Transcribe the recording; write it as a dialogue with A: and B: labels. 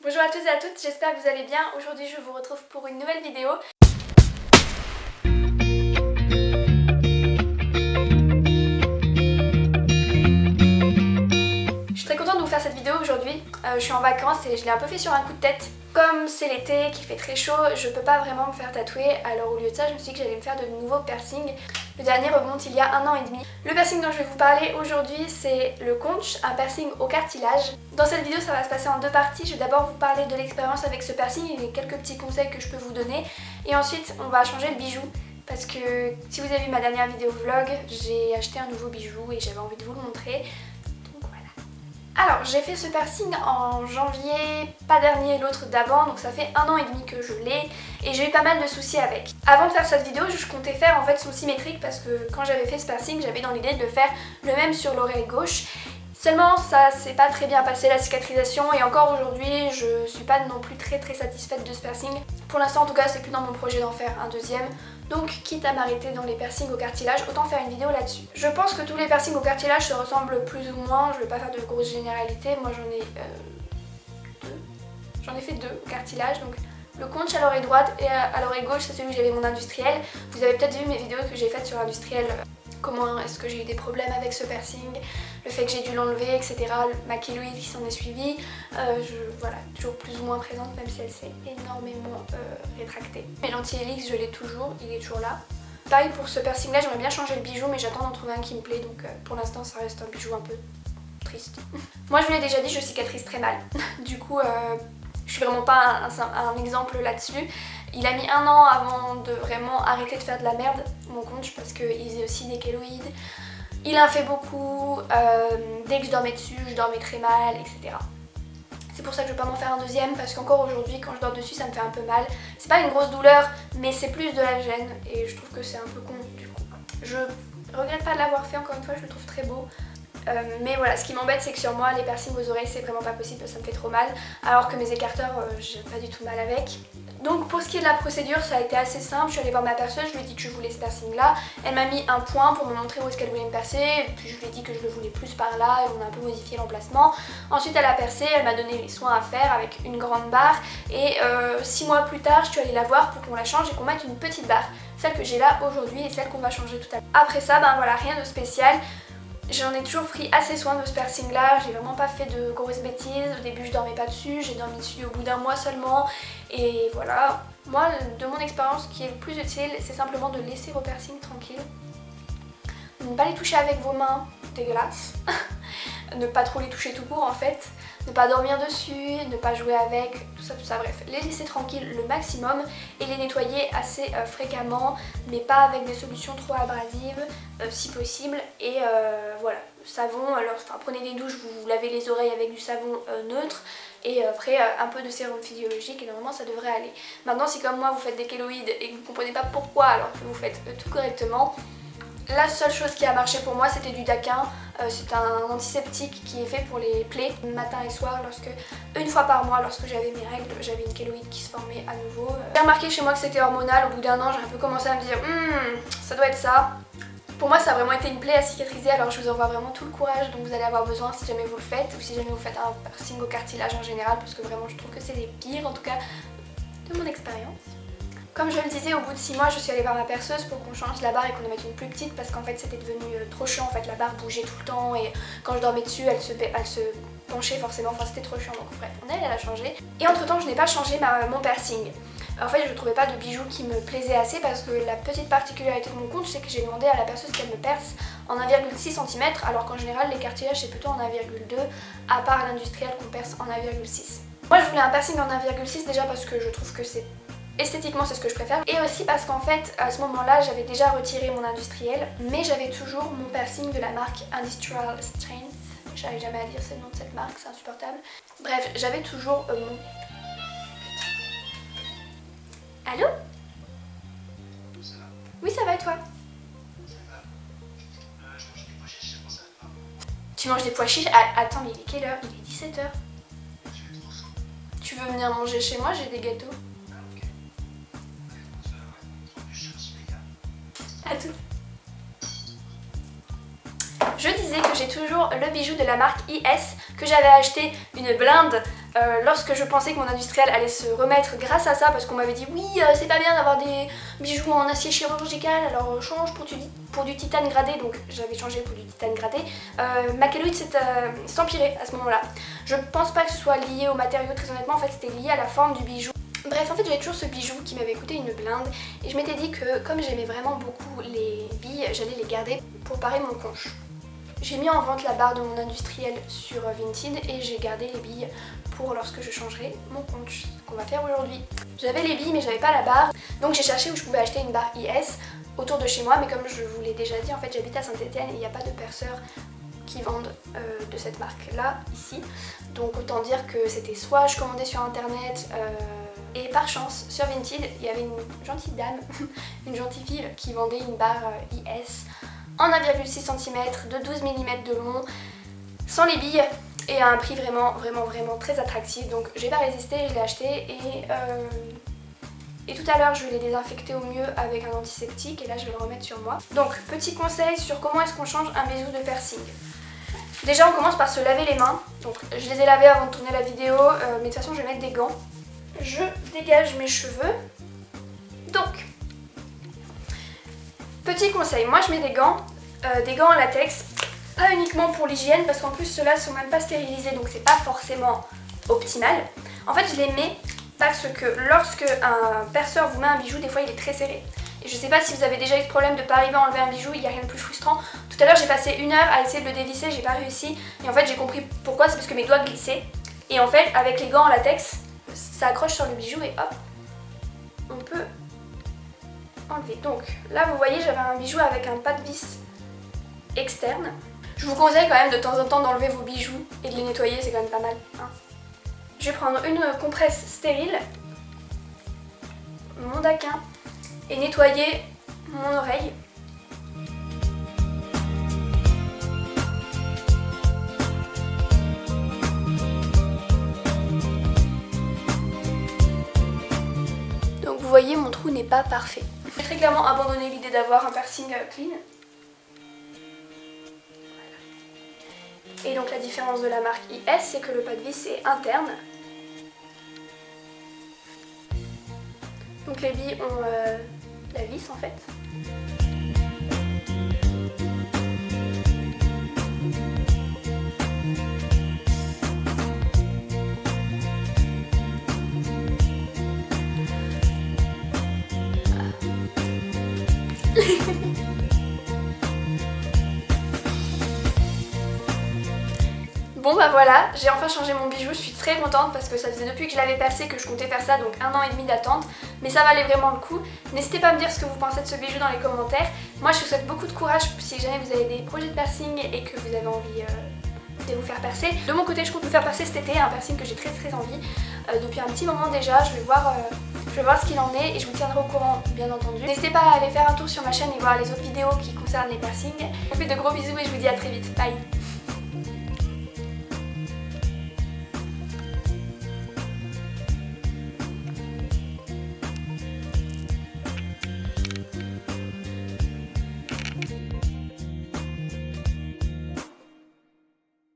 A: Bonjour à tous et à toutes, j'espère que vous allez bien. Aujourd'hui je vous retrouve pour une nouvelle vidéo. Je suis très contente de vous faire cette vidéo aujourd'hui. Je suis en vacances et je l'ai un peu fait sur un coup de tête. Comme c'est l'été, qu'il fait très chaud, je peux pas vraiment me faire tatouer. Alors au lieu de ça, je me suis dit que j'allais me faire de nouveaux piercings. Le dernier remonte il y a 1 an et demi. Le piercing dont je vais vous parler aujourd'hui, c'est le conch, un piercing au cartilage. Dans cette vidéo, ça va se passer en deux parties. Je vais d'abord vous parler de l'expérience avec ce piercing et quelques petits conseils que je peux vous donner. Et ensuite, on va changer le bijou. Parce que si vous avez vu ma dernière vidéo vlog, j'ai acheté un nouveau bijou et j'avais envie de vous le montrer. Alors j'ai fait ce piercing en janvier, pas dernier, l'autre d'avant, donc ça fait 1 an et demi que je l'ai et j'ai eu pas mal de soucis avec. Avant de faire cette vidéo, je comptais faire en fait son symétrique parce que quand j'avais fait ce piercing, j'avais dans l'idée de faire le même sur l'oreille gauche. Seulement ça s'est pas très bien passé la cicatrisation et encore aujourd'hui je suis pas non plus très satisfaite de ce piercing. Pour l'instant en tout cas c'est plus dans mon projet d'en faire un deuxième. Donc quitte à m'arrêter dans les piercings au cartilage, autant faire une vidéo là-dessus. Je pense que tous les piercings au cartilage se ressemblent plus ou moins, je vais pas faire de grosses généralités, moi j'en ai deux. J'en ai fait deux au cartilage, donc le conch à l'oreille droite et à l'oreille gauche c'est celui où j'avais mon industriel. Vous avez peut-être vu mes vidéos que j'ai faites sur l'industriel. Comment est-ce que j'ai eu des problèmes avec ce piercing, le fait que j'ai dû l'enlever, etc. Ma kéloïde qui s'en est suivie, voilà, toujours plus ou moins présente même si elle s'est énormément rétractée. Mais l'anti-helix je l'ai toujours, il est toujours là. Pareil pour ce piercing là, j'aimerais bien changer le bijou mais j'attends d'en trouver un qui me plaît donc pour l'instant ça reste un bijou un peu triste. Moi je vous l'ai déjà dit, je cicatrise très mal, du coup je suis vraiment pas un exemple là-dessus. Il a mis 1 an avant de vraiment arrêter de faire de la merde, mon conch, parce qu'il faisait aussi des kéloïdes. Il en fait beaucoup, dès que je dormais dessus, je dormais très mal, etc. C'est pour ça que je vais pas m'en faire un deuxième, parce qu'encore aujourd'hui, quand je dors dessus, ça me fait un peu mal. C'est pas une grosse douleur, mais c'est plus de la gêne, et je trouve que c'est un peu con du coup. Je regrette pas de l'avoir fait, encore une fois, je le trouve très beau. Mais voilà, ce qui m'embête c'est que sur moi les piercings aux oreilles c'est vraiment pas possible, ça me fait trop mal, alors que mes écarteurs j'ai pas du tout mal avec. Donc pour ce qui est de la procédure ça a été assez simple, je suis allée voir ma perceuse, je lui ai dit que je voulais ce piercing là, elle m'a mis un point pour me montrer où est-ce qu'elle voulait me percer, puis je lui ai dit que je le voulais plus par là et on a un peu modifié l'emplacement. Ensuite elle a percé, elle m'a donné les soins à faire avec une grande barre et 6 mois plus tard je suis allée la voir pour qu'on la change et qu'on mette une petite barre, celle que j'ai là aujourd'hui et celle qu'on va changer tout à l'heure. Après ça ben voilà, rien de spécial. J'en ai toujours pris assez soin de ce piercing là, j'ai vraiment pas fait de grosses bêtises, au début je dormais pas dessus, j'ai dormi dessus au bout d'1 mois seulement et voilà. Moi de mon expérience ce qui est le plus utile c'est simplement de laisser vos piercings tranquilles, ne pas les toucher avec vos mains, dégueulasse, ne pas trop les toucher tout court en fait, ne pas dormir dessus, ne pas jouer avec, tout ça, bref. Les laisser tranquilles le maximum et les nettoyer assez fréquemment, mais pas avec des solutions trop abrasives si possible. Et voilà, le savon, alors enfin, prenez des douches, vous lavez les oreilles avec du savon neutre et après un peu de sérum physiologique et normalement ça devrait aller. Maintenant si comme moi vous faites des kéloïdes et que vous ne comprenez pas pourquoi alors que vous faites tout correctement, la seule chose qui a marché pour moi c'était du Daquin, c'est un antiseptique qui est fait pour les plaies matin et soir une fois par mois lorsque j'avais mes règles, j'avais une kéloïde qui se formait à nouveau. J'ai remarqué chez moi que c'était hormonal, au bout d'1 an j'ai un peu commencé à me dire ça doit être ça. Pour moi ça a vraiment été une plaie à cicatriser alors je vous envoie vraiment tout le courage dont vous allez avoir besoin si jamais vous le faites ou si jamais vous faites un piercing au cartilage en général parce que vraiment je trouve que c'est les pires en tout cas de mon expérience. Comme je le disais, au bout de 6 mois, je suis allée voir ma perceuse pour qu'on change la barre et qu'on en mette une plus petite parce qu'en fait c'était devenu trop chiant, en fait la barre bougeait tout le temps et quand je dormais dessus elle se penchait forcément, enfin c'était trop chiant donc bref, elle a changé. Et entre temps je n'ai pas changé mon piercing. En fait je ne trouvais pas de bijoux qui me plaisaient assez parce que la petite particularité de mon conch c'est que j'ai demandé à la perceuse qu'elle me perce en 1,6 cm alors qu'en général les cartilages c'est plutôt en 1,2 à part l'industriel qu'on perce en 1,6. Moi je voulais un piercing en 1,6 déjà parce que je trouve que c'est esthétiquement c'est ce que je préfère et aussi parce qu'en fait à ce moment là j'avais déjà retiré mon industriel mais j'avais toujours mon piercing de la marque Industrial Strength, j'arrive jamais à dire c'est le nom de cette marque, c'est insupportable. Bref, j'avais toujours mon... Allô? Oui ça va et toi? Tu manges des pois chiches? Attends mais il est quelle heure? Il est 17h. Tu veux venir manger chez moi? J'ai des gâteaux. À tout. Je disais que j'ai toujours le bijou de la marque IS que j'avais acheté une blinde lorsque je pensais que mon industriel allait se remettre grâce à ça, parce qu'on m'avait dit oui c'est pas bien d'avoir des bijoux en acier chirurgical, alors change pour du titane gradé, donc j'avais changé pour du titane gradé, ma kéloïde s'est empirée à ce moment là. Je pense pas que ce soit lié au matériau, très honnêtement, en fait c'était lié à la forme du bijou. Bref, en fait j'avais toujours ce bijou qui m'avait coûté une blinde et je m'étais dit que comme j'aimais vraiment beaucoup les billes, j'allais les garder pour parer mon conche. J'ai mis en vente la barre de mon industriel sur Vinted et j'ai gardé les billes pour lorsque je changerai mon conche, ce qu'on va faire aujourd'hui. J'avais les billes mais j'avais pas la barre, donc j'ai cherché où je pouvais acheter une barre IS autour de chez moi, mais comme je vous l'ai déjà dit, en fait j'habite à Saint-Étienne et il n'y a pas de perceurs qui vendent de cette marque là, ici. Donc autant dire que c'était soit je commandais sur internet, et par chance sur Vinted il y avait une gentille dame, une gentille fille qui vendait une barre IS en 1,6 cm de 12 mm de long, sans les billes et à un prix vraiment très attractif. Donc j'ai pas résisté, je l'ai acheté et tout à l'heure je vais les désinfecter au mieux avec un antiseptique et là je vais le remettre sur moi. Donc petit conseil sur comment est-ce qu'on change un bijou de piercing. Déjà on commence par se laver les mains, donc je les ai lavées avant de tourner la vidéo, mais de toute façon je vais mettre des gants. Je dégage mes cheveux. Donc, petit conseil, moi je mets des gants en latex, pas uniquement pour l'hygiène parce qu'en plus ceux-là sont même pas stérilisés donc c'est pas forcément optimal. En fait je les mets parce que lorsque un perceur vous met un bijou, des fois il est très serré. Et je sais pas si vous avez déjà eu ce problème de pas arriver à enlever un bijou, il n'y a rien de plus frustrant. Tout à l'heure j'ai passé 1 heure à essayer de le dévisser, j'ai pas réussi. Et en fait j'ai compris pourquoi, c'est parce que mes doigts glissaient. Et en fait avec les gants en latex, ça accroche sur le bijou et hop, on peut enlever. Donc là vous voyez j'avais un bijou avec un pas de vis externe. Je vous conseille quand même de temps en temps d'enlever vos bijoux et de les nettoyer, c'est quand même pas mal. Hein. Je vais prendre une compresse stérile, mon daquin et nettoyer mon oreille. Donc vous voyez mon trou n'est pas parfait. J'ai très clairement abandonné l'idée d'avoir un piercing clean. Et donc la différence de la marque IS, c'est que le pas de vis est interne. Donc les billes ont la vis en fait. Bon bah voilà, j'ai enfin changé mon bijou, je suis très contente parce que ça faisait depuis que je l'avais percé que je comptais faire ça, donc 1 an et demi d'attente, mais ça valait vraiment le coup. N'hésitez pas à me dire ce que vous pensez de ce bijou dans les commentaires. Moi je vous souhaite beaucoup de courage si jamais vous avez des projets de piercing et que vous avez envie de vous faire percer. De mon côté je compte me faire percer cet été, un piercing que j'ai très envie depuis un petit moment déjà. Je vais voir ce qu'il en est et je vous tiendrai au courant bien entendu. N'hésitez pas à aller faire un tour sur ma chaîne et voir les autres vidéos qui concernent les piercings. Je vous fais de gros bisous et je vous dis à très vite, bye.